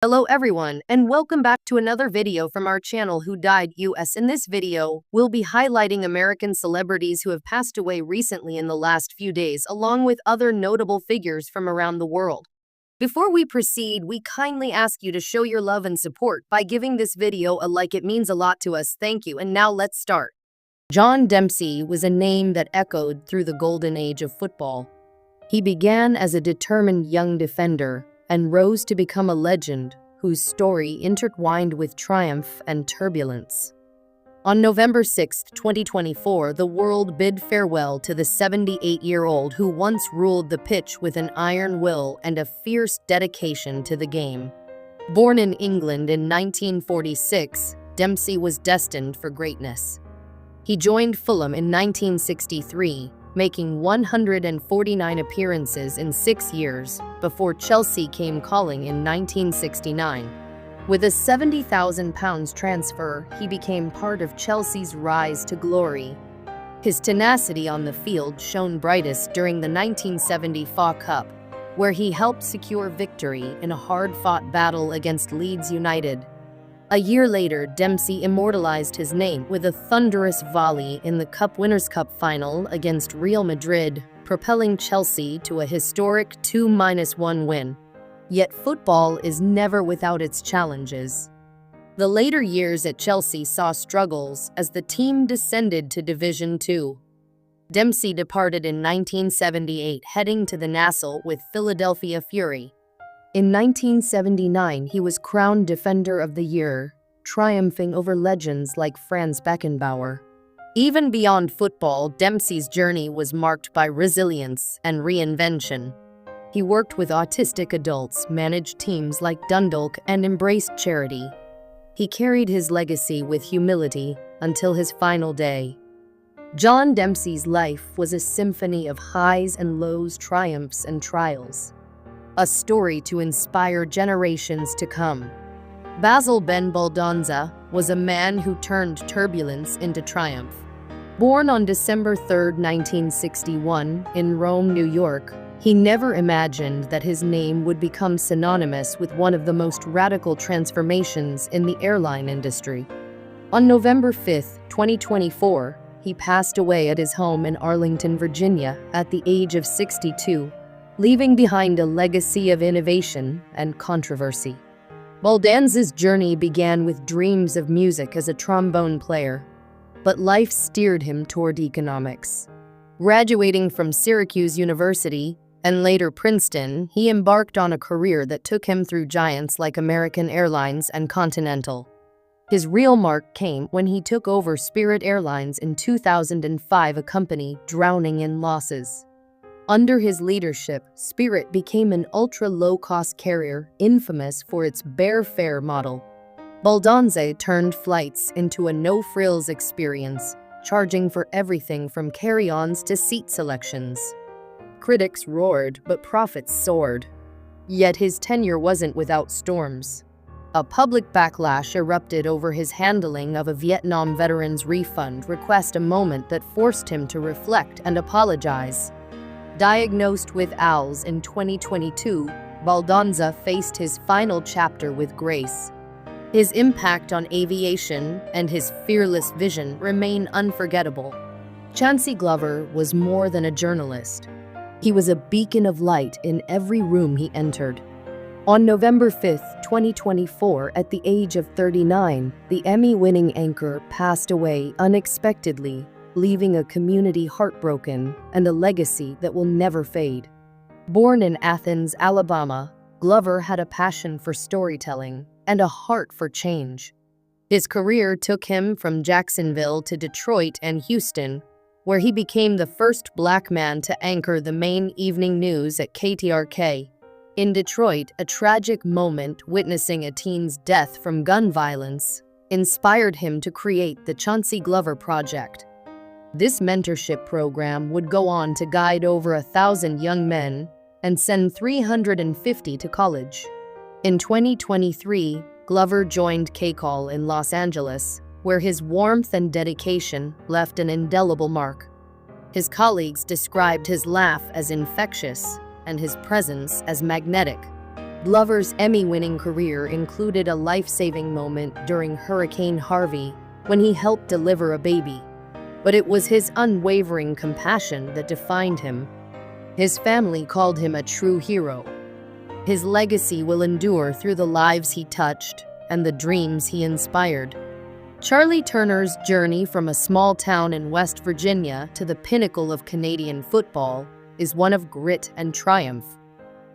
Hello everyone, and welcome back to another video from our channel Who Died U.S. In this video, we'll be highlighting American celebrities who have passed away recently in the last few days, along with other notable figures from around the world. Before we proceed, we kindly ask you to show your love and support by giving this video a like. It means a lot to us. Thank you, and now let's start. John Dempsey was a name that echoed through the golden age of football. He began as a determined young defender and rose to become a legend whose story intertwined with triumph and turbulence. On November 6, 2024, the world bid farewell to the 78-year-old who once ruled the pitch with an iron will and a fierce dedication to the game. Born in England in 1946, Dempsey was destined for greatness. He joined Fulham in 1963, making 149 appearances in 6 years before Chelsea came calling in 1969. With a £70,000 transfer, he became part of Chelsea's rise to glory. His tenacity on the field shone brightest during the 1970 FA Cup, where he helped secure victory in a hard-fought battle against Leeds United. A year later, Dempsey immortalized his name with a thunderous volley in the Cup Winners' Cup final against Real Madrid, propelling Chelsea to a historic 2-1 win. Yet football is never without its challenges. The later years at Chelsea saw struggles as the team descended to Division II. Dempsey departed in 1978, heading to the Nassau with Philadelphia Fury. In 1979, he was crowned Defender of the Year, triumphing over legends like Franz Beckenbauer. Even beyond football, Dempsey's journey was marked by resilience and reinvention. He worked with autistic adults, managed teams like Dundalk, and embraced charity. He carried his legacy with humility until his final day. John Dempsey's life was a symphony of highs and lows, triumphs and trials. A story to inspire generations to come. Basil Ben Baldanza was a man who turned turbulence into triumph. Born on December 3, 1961, in Rome, New York, he never imagined that his name would become synonymous with one of the most radical transformations in the airline industry. On November 5, 2024, he passed away at his home in Arlington, Virginia, at the age of 62. Leaving behind a legacy of innovation and controversy. Baldanza's journey began with dreams of music as a trombone player, but life steered him toward economics. Graduating from Syracuse University and later Princeton, he embarked on a career that took him through giants like American Airlines and Continental. His real mark came when he took over Spirit Airlines in 2005, a company drowning in losses. Under his leadership, Spirit became an ultra-low-cost carrier, infamous for its bare fare model. Baldanza turned flights into a no-frills experience, charging for everything from carry-ons to seat selections. Critics roared, but profits soared. Yet his tenure wasn't without storms. A public backlash erupted over his handling of a Vietnam veteran's refund request, a moment that forced him to reflect and apologize. Diagnosed with ALS in 2022, Baldanza faced his final chapter with grace. His impact on aviation and his fearless vision remain unforgettable. Chauncy Glover was more than a journalist. He was a beacon of light in every room he entered. On November 5, 2024, at the age of 39, the Emmy-winning anchor passed away unexpectedly, leaving a community heartbroken and a legacy that will never fade. Born in Athens, Alabama, Glover had a passion for storytelling and a heart for change. His career took him from Jacksonville to Detroit and Houston, where he became the first black man to anchor the main evening news at KTRK. In Detroit, a tragic moment witnessing a teen's death from gun violence inspired him to create the Chauncy Glover Project. This mentorship program would go on to guide over 1,000 young men and send 350 to college. In 2023, Glover joined KCAL in Los Angeles, where his warmth and dedication left an indelible mark. His colleagues described his laugh as infectious and his presence as magnetic. Glover's Emmy-winning career included a life-saving moment during Hurricane Harvey when he helped deliver a baby. But it was his unwavering compassion that defined him. His family called him a true hero. His legacy will endure through the lives he touched and the dreams he inspired. Charlie Turner's journey from a small town in West Virginia to the pinnacle of Canadian football is one of grit and triumph.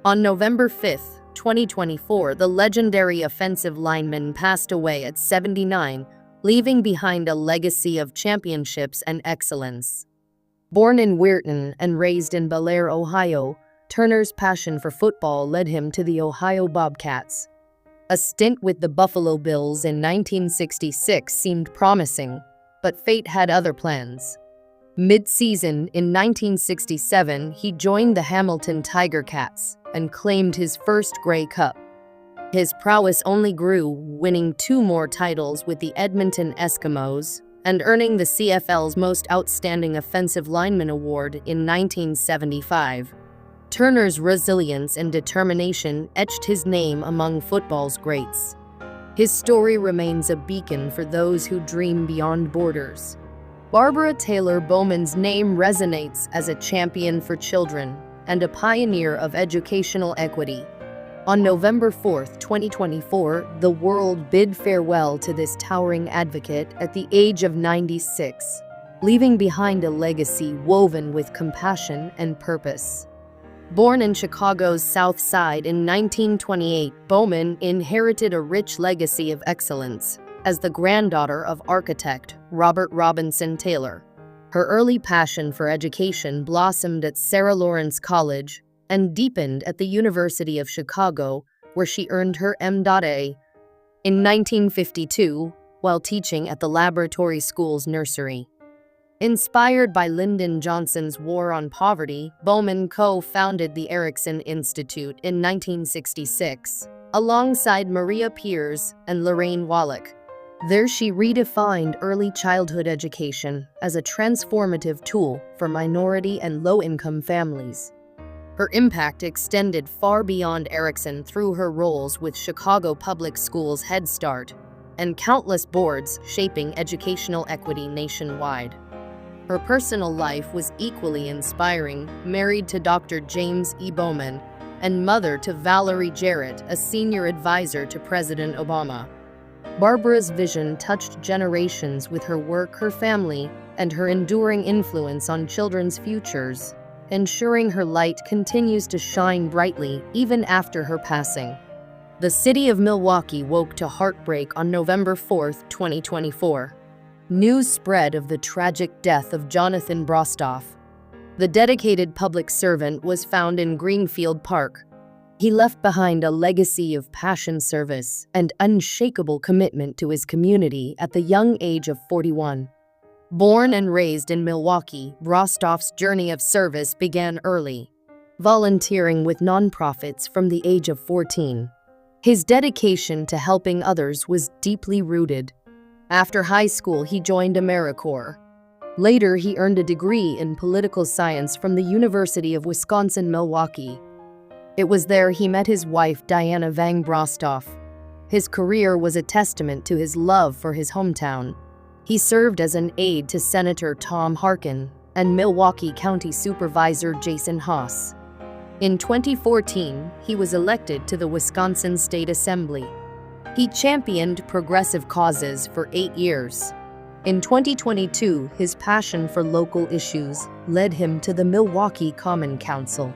On November 5, 2024, the legendary offensive lineman passed away at 79, leaving behind a legacy of championships and excellence. Born in Weirton and raised in Bel Air, Ohio, Turner's passion for football led him to the Ohio Bobcats. A stint with the Buffalo Bills in 1966 seemed promising, but fate had other plans. Mid-season in 1967, he joined the Hamilton Tiger Cats and claimed his first Grey Cup. His prowess only grew, winning 2 more titles with the Edmonton Eskimos and earning the CFL's Most Outstanding Offensive Lineman Award in 1975. Turner's resilience and determination etched his name among football's greats. His story remains a beacon for those who dream beyond borders. Barbara Taylor Bowman's name resonates as a champion for children and a pioneer of educational equity. On November 4, 2024, the world bid farewell to this towering advocate at the age of 96, leaving behind a legacy woven with compassion and purpose. Born in Chicago's South Side in 1928, Bowman inherited a rich legacy of excellence as the granddaughter of architect Robert Robinson Taylor. Her early passion for education blossomed at Sarah Lawrence College and deepened at the University of Chicago, where she earned her M.A. in 1952 while teaching at the Laboratory School's nursery. Inspired by Lyndon Johnson's War on Poverty, Bowman co-founded the Erickson Institute in 1966, alongside Maria Peers and Lorraine Wallach. There she redefined early childhood education as a transformative tool for minority and low-income families. Her impact extended far beyond Erickson through her roles with Chicago Public Schools Head Start and countless boards shaping educational equity nationwide. Her personal life was equally inspiring, married to Dr. James E. Bowman and mother to Valerie Jarrett, a senior advisor to President Obama. Barbara's vision touched generations with her work, her family, and her enduring influence on children's futures, ensuring her light continues to shine brightly even after her passing. The city of Milwaukee woke to heartbreak on November 4, 2024. News spread of the tragic death of Jonathan Brostoff. The dedicated public servant was found in Greenfield Park. He left behind a legacy of passion, service, and unshakable commitment to his community at the young age of 41. Born and raised in Milwaukee, Brostoff's journey of service began early, volunteering with nonprofits from the age of 14. His dedication to helping others was deeply rooted. After high school, he joined AmeriCorps. Later, he earned a degree in political science from the University of Wisconsin-Milwaukee. It was there he met his wife, Diana Vang Brostoff. His career was a testament to his love for his hometown. He served as an aide to Senator Tom Harkin and Milwaukee County Supervisor Jason Haas. In 2014, he was elected to the Wisconsin State Assembly. He championed progressive causes for 8 years. In 2022, his passion for local issues led him to the Milwaukee Common Council.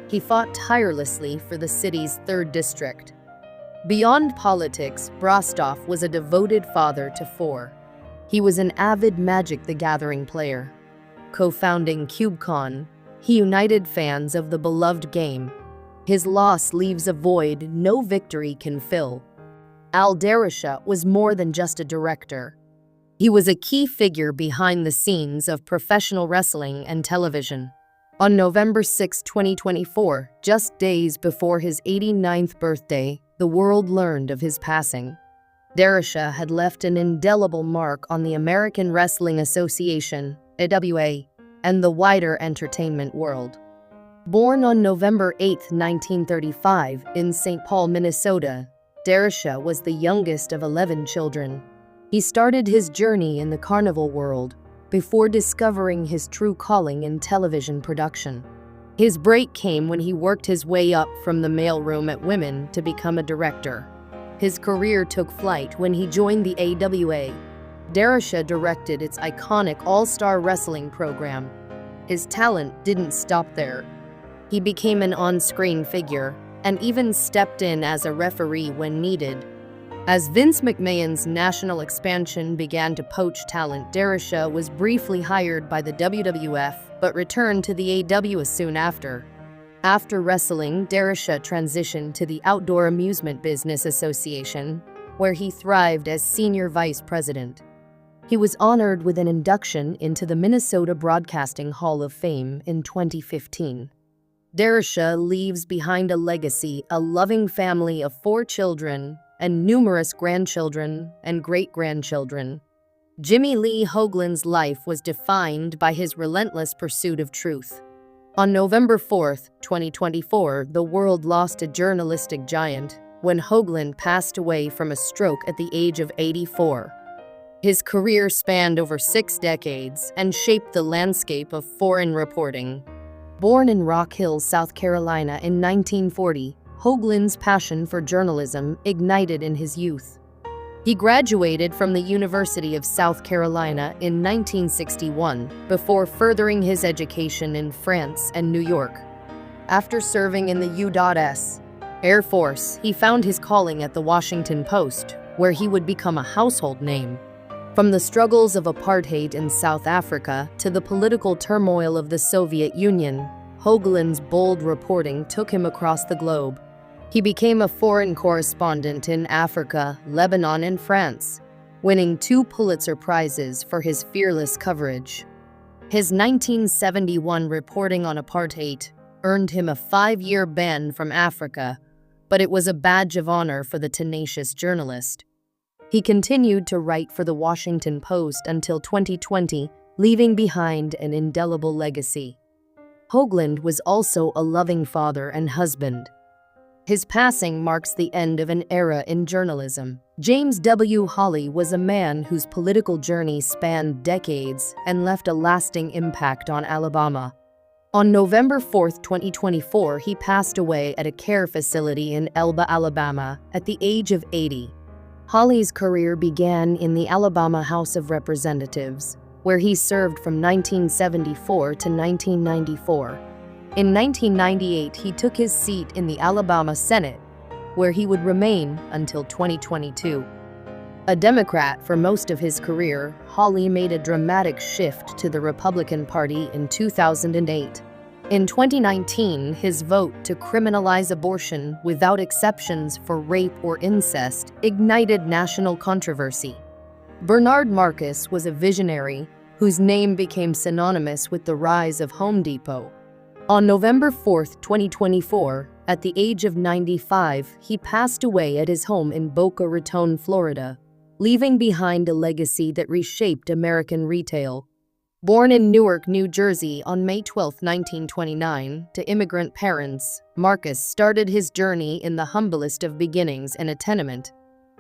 He fought tirelessly for the city's 3rd district. Beyond politics, Brostoff was a devoted father to 4. He was an avid Magic the Gathering player. Co-founding CubeCon, he united fans of the beloved game. His loss leaves a void no victory can fill. Derisha was more than just a director. He was a key figure behind the scenes of professional wrestling and television. On November 6, 2024, just days before his 89th birthday, the world learned of his passing. Derisha had left an indelible mark on the American Wrestling Association, AWA, and the wider entertainment world. Born on November 8, 1935, in St. Paul, Minnesota, Derisha was the youngest of 11 children. He started his journey in the carnival world before discovering his true calling in television production. His break came when he worked his way up from the mailroom at Women to become a director. His career took flight when he joined the AWA. Derisha directed its iconic all-star wrestling program. His talent didn't stop there. He became an on-screen figure and even stepped in as a referee when needed. As Vince McMahon's national expansion began to poach talent, Derisha was briefly hired by the WWF but returned to the AWA soon after. After wrestling, Derisha transitioned to the Outdoor Amusement Business Association, where he thrived as senior vice president. He was honored with an induction into the Minnesota Broadcasting Hall of Fame in 2015. Derisha leaves behind a legacy, a loving family of 4 children, and numerous grandchildren and great-grandchildren. Jimmy Lee Hoagland's life was defined by his relentless pursuit of truth. On November 4, 2024, the world lost a journalistic giant when Hoagland passed away from a stroke at the age of 84. His career spanned over 6 decades and shaped the landscape of foreign reporting. Born in Rock Hill, South Carolina in 1940, Hoagland's passion for journalism ignited in his youth. He graduated from the University of South Carolina in 1961 before furthering his education in France and New York. After serving in the U.S. Air Force, he found his calling at the Washington Post, where he would become a household name. From the struggles of apartheid in South Africa to the political turmoil of the Soviet Union, Hoagland's bold reporting took him across the globe. He became a foreign correspondent in Africa, Lebanon, and France, winning 2 Pulitzer Prizes for his fearless coverage. His 1971 reporting on apartheid earned him a 5-year ban from Africa, but it was a badge of honor for the tenacious journalist. He continued to write for the Washington Post until 2020, leaving behind an indelible legacy. Hoagland was also a loving father and husband. His passing marks the end of an era in journalism. James W. Hawley was a man whose political journey spanned decades and left a lasting impact on Alabama. On November 4, 2024, he passed away at a care facility in Elba, Alabama, at the age of 80. Hawley's career began in the Alabama House of Representatives, where he served from 1974 to 1994. In 1998, he took his seat in the Alabama Senate, where he would remain until 2022. A Democrat for most of his career, Hawley made a dramatic shift to the Republican Party in 2008. In 2019, his vote to criminalize abortion without exceptions for rape or incest ignited national controversy. Bernard Marcus was a visionary whose name became synonymous with the rise of Home Depot. On November 4, 2024, at the age of 95, he passed away at his home in Boca Raton, Florida, leaving behind a legacy that reshaped American retail. Born in Newark, New Jersey on May 12, 1929, to immigrant parents, Marcus started his journey in the humblest of beginnings in a tenement.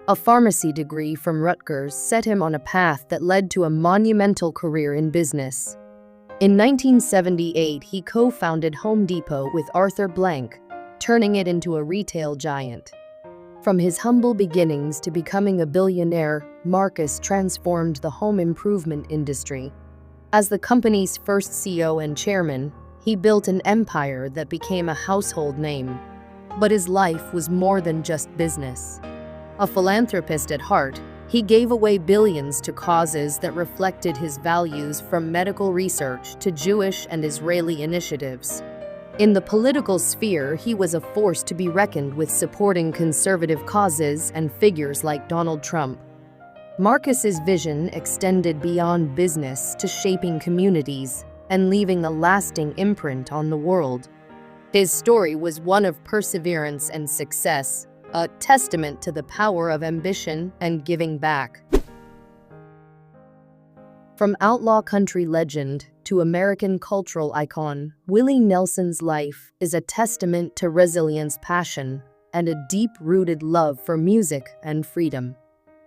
A pharmacy degree from Rutgers set him on a path that led to a monumental career in business. In 1978, he co-founded Home Depot with Arthur Blank, turning it into a retail giant. From his humble beginnings to becoming a billionaire, Marcus transformed the home improvement industry. As the company's first CEO and chairman, he built an empire that became a household name. But his life was more than just business. A philanthropist at heart, he gave away billions to causes that reflected his values, from medical research to Jewish and Israeli initiatives. In the political sphere, he was a force to be reckoned with, supporting conservative causes and figures like Donald Trump. Marcus's vision extended beyond business to shaping communities and leaving a lasting imprint on the world. His story was one of perseverance and success, a testament to the power of ambition and giving back. From outlaw country legend to American cultural icon, Willie Nelson's life is a testament to resilience, passion, and a deep-rooted love for music and freedom.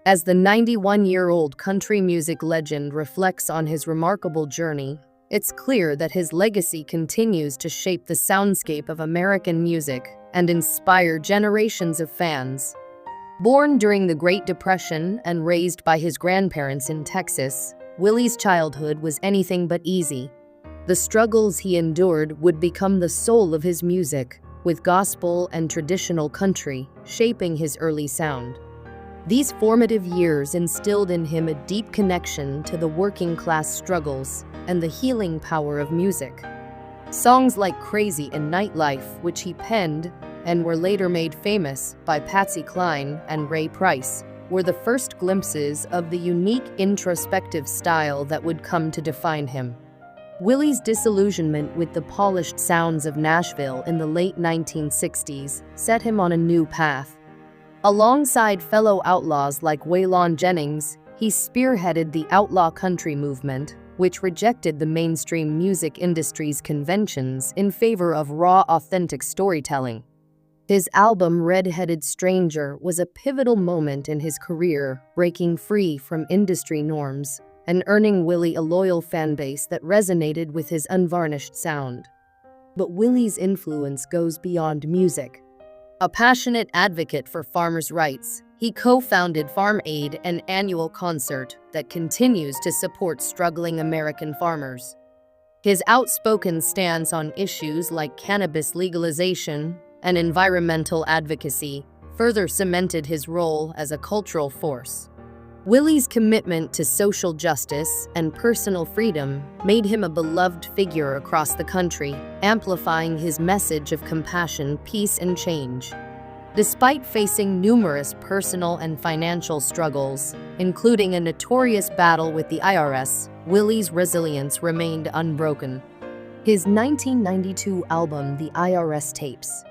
As the 91-year-old country music legend reflects on his remarkable journey, it's clear that his legacy continues to shape the soundscape of American music and inspire generations of fans. Born during the Great Depression and raised by his grandparents in Texas, Willie's childhood was anything but easy. The struggles he endured would become the soul of his music, with gospel and traditional country shaping his early sound. These formative years instilled in him a deep connection to the working-class struggles and the healing power of music. Songs like Crazy and Nightlife, which he penned and were later made famous by Patsy Cline and Ray Price, were the first glimpses of the unique introspective style that would come to define him. Willie's disillusionment with the polished sounds of Nashville in the late 1960s set him on a new path. Alongside fellow outlaws like Waylon Jennings, he spearheaded the outlaw country movement, which rejected the mainstream music industry's conventions in favor of raw, authentic storytelling. His album Red-Headed Stranger was a pivotal moment in his career, breaking free from industry norms and earning Willie a loyal fanbase that resonated with his unvarnished sound. But Willie's influence goes beyond music. A passionate advocate for farmers' rights, he co-founded Farm Aid, an annual concert that continues to support struggling American farmers. His outspoken stance on issues like cannabis legalization and environmental advocacy further cemented his role as a cultural force. Willie's commitment to social justice and personal freedom made him a beloved figure across the country, amplifying his message of compassion, peace, and change. Despite facing numerous personal and financial struggles, including a notorious battle with the IRS, Willie's resilience remained unbroken. His 1992 album, The IRS Tapes,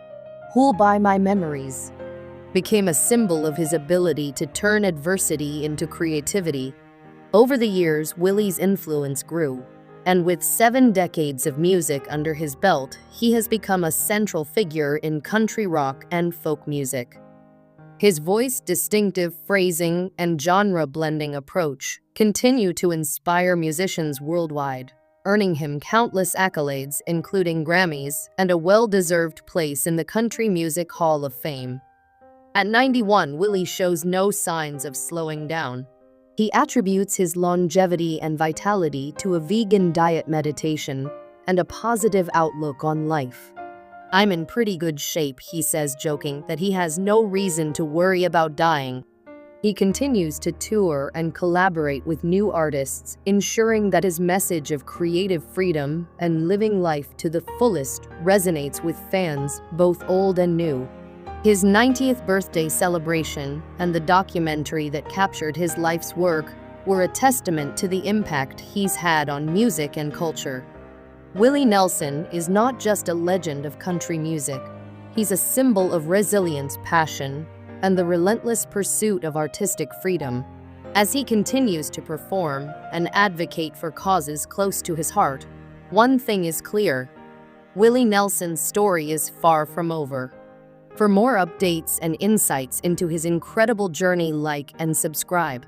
Who'll Buy My Memories, became a symbol of his ability to turn adversity into creativity. Over the years, Willie's influence grew, and with 7 decades of music under his belt, he has become a central figure in country rock and folk music. His voice, distinctive phrasing, and genre-blending approach continue to inspire musicians worldwide, earning him countless accolades, including Grammys and a well-deserved place in the Country Music Hall of Fame. At 91, Willie shows no signs of slowing down. He attributes his longevity and vitality to a vegan diet, meditation, and a positive outlook on life. "I'm in pretty good shape," he says, joking that he has no reason to worry about dying. He continues to tour and collaborate with new artists, ensuring that his message of creative freedom and living life to the fullest resonates with fans, both old and new. His 90th birthday celebration and the documentary that captured his life's work were a testament to the impact he's had on music and culture. Willie Nelson is not just a legend of country music. He's a symbol of resilience, passion, and the relentless pursuit of artistic freedom. As he continues to perform and advocate for causes close to his heart, one thing is clear: Willie Nelson's story is far from over. For more updates and insights into his incredible journey, like and subscribe.